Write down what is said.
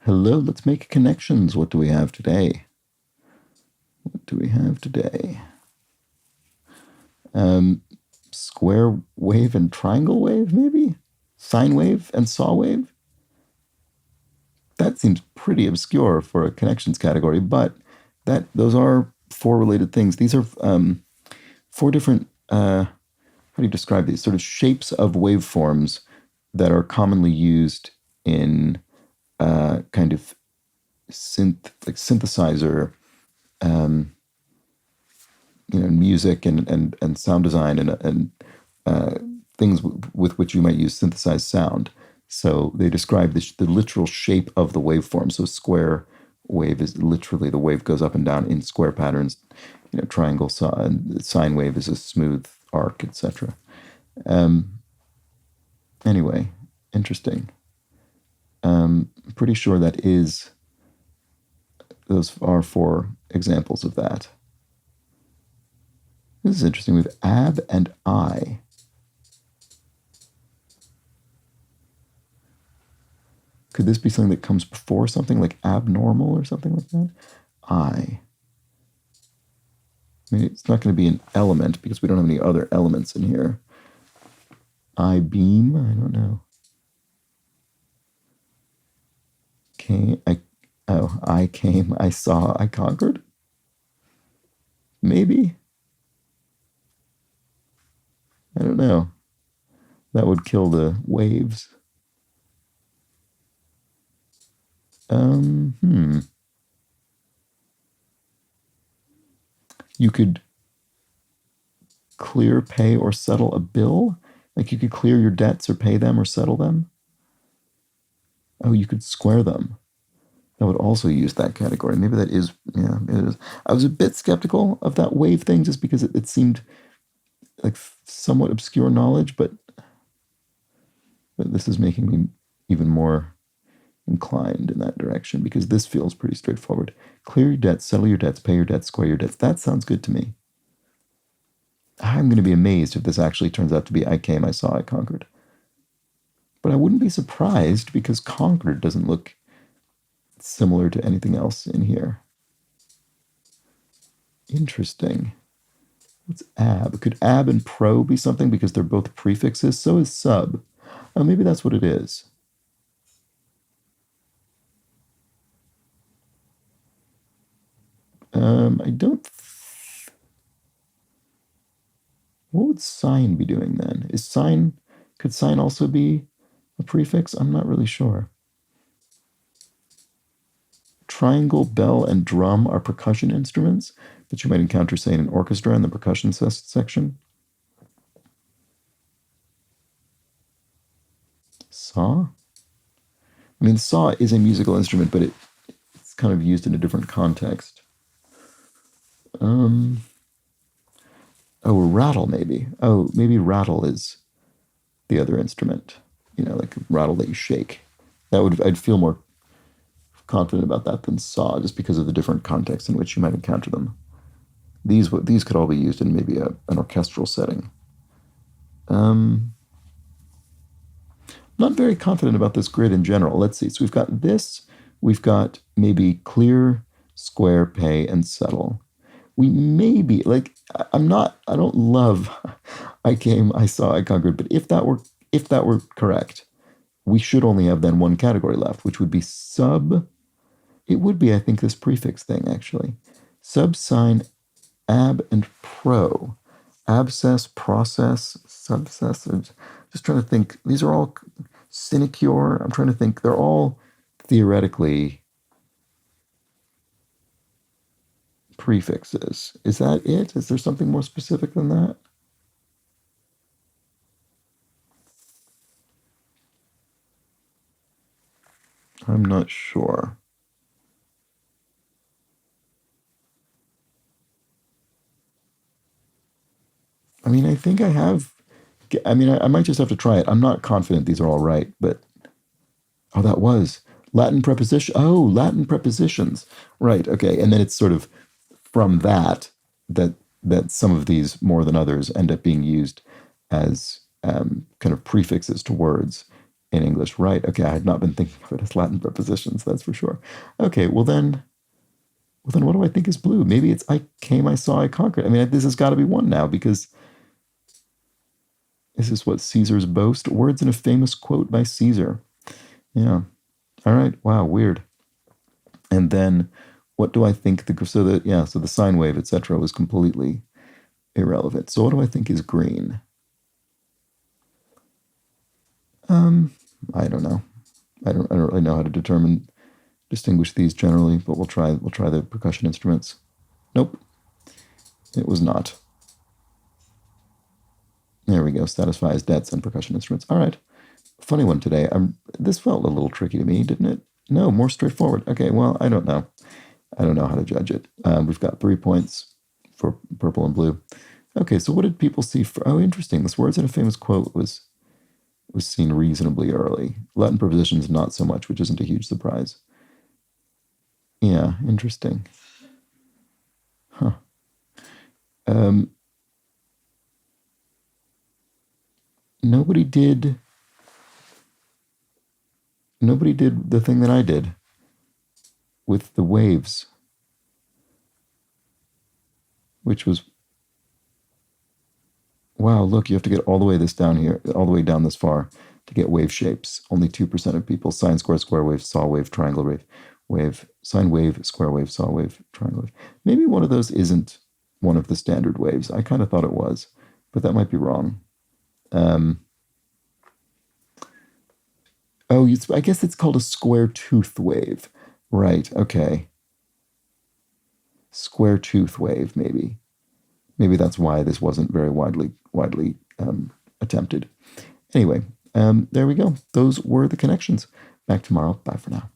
Hello, let's make connections. What do we have today? What do we have today? Square wave and triangle wave, maybe? Sine wave and saw wave? That seems pretty obscure for a connections category, but those are four related things. These are four different, how do you describe these? Sort of shapes of waveforms that are commonly used in kind of synthesizer, music and sound design and things with which you might use synthesized sound. So they describe the literal shape of the waveform. So square wave is literally the wave goes up and down in square patterns. Triangle sine wave is a smooth arc, etc. Anyway, interesting. Pretty sure those are four examples of that. This is interesting. We have ab and I. Could this be something that comes before something like abnormal or something like that? I mean, it's not going to be an element because we don't have any other elements in here. I beam, I don't know. I came, I saw, I conquered? Maybe? I don't know. That would kill the waves. You could clear, pay, or settle a bill. Like you could clear your debts or pay them or settle them. Oh, you could square them. That would also use that category. Maybe that is, yeah, it is. I was a bit skeptical of that wave thing just because it seemed like somewhat obscure knowledge, but this is making me even more inclined in that direction because this feels pretty straightforward. Clear your debts, settle your debts, pay your debts, square your debts. That sounds good to me. I'm going to be amazed if this actually turns out to be I came, I saw, I conquered. But I wouldn't be surprised because conquered doesn't look similar to anything else in here. Interesting. What's ab? Could ab and pro be something because they're both prefixes? So is sub. Oh, maybe that's what it is. I don't. What would sine be doing then? Could sine also be a prefix? I'm not really sure. Triangle, bell, and drum are percussion instruments that you might encounter, say, in an orchestra in the percussion section. Saw? I mean, saw is a musical instrument, but it's kind of used in a different context. Oh, rattle maybe. Oh, maybe rattle is the other instrument. Like a rattle that you shake. I'd feel more confident about that than saw, just because of the different contexts in which you might encounter them. These could all be used in maybe an orchestral setting. Not very confident about this grid in general. Let's see. So we've got this. We've got maybe clear, square, pay, and settle. We may be like I don't love I came, I saw, I conquered, but if that were correct, we should only have then one category left, which would be sub. It would be, I think, this prefix thing actually. Sub, sine, ab, and pro. Abscess, process, subsess. Just trying to think. These are all sinecure. I'm trying to think. They're all theoretically prefixes. Is that it? Is there something more specific than that? I'm not sure. I mean, I think I have. I mean, I might just have to try it. I'm not confident these are all right, but oh, that was Latin preposition. Oh, Latin prepositions. Right. Okay. And then it's sort of from that some of these more than others end up being used as kind of prefixes to words in English. Right. Okay. I had not been thinking of it as Latin prepositions. That's for sure. Okay. Well then, what do I think is blue? Maybe it's I came, I saw, I conquered. I mean, this has got to be one now because this is what Caesar's boast. Words in a famous quote by Caesar. Yeah. All right. Wow. Weird. And then, what do I think so the sine wave, etc., was completely irrelevant. So what do I think is green? I don't know. I don't really know how to distinguish these generally, but we'll try the percussion instruments. Nope, it was not. There we go. Satisfies debts and percussion instruments. All right. Funny one today. This felt a little tricky to me, didn't it? No, more straightforward. Okay, well, I don't know. I don't know how to judge it. We've got 3 points for purple and blue. Okay, so what did people see for? Oh, interesting. This words in a famous quote was seen reasonably early. Latin prepositions, not so much, which isn't a huge surprise. Yeah, interesting. Huh. Um, nobody did. Nobody did the thing that I did with the waves, which was wow. Look, you have to get all the way all the way down this far to get wave shapes. Only 2% of people. Sine, square wave, saw wave, triangle wave, sine wave, square wave, saw wave, triangle wave. Maybe one of those isn't one of the standard waves. I kind of thought it was, but that might be wrong. I guess it's called a square tooth wave. Right, okay. Square tooth wave, maybe. Maybe that's why this wasn't very widely attempted. Anyway, there we go. Those were the connections. Back tomorrow. Bye for now.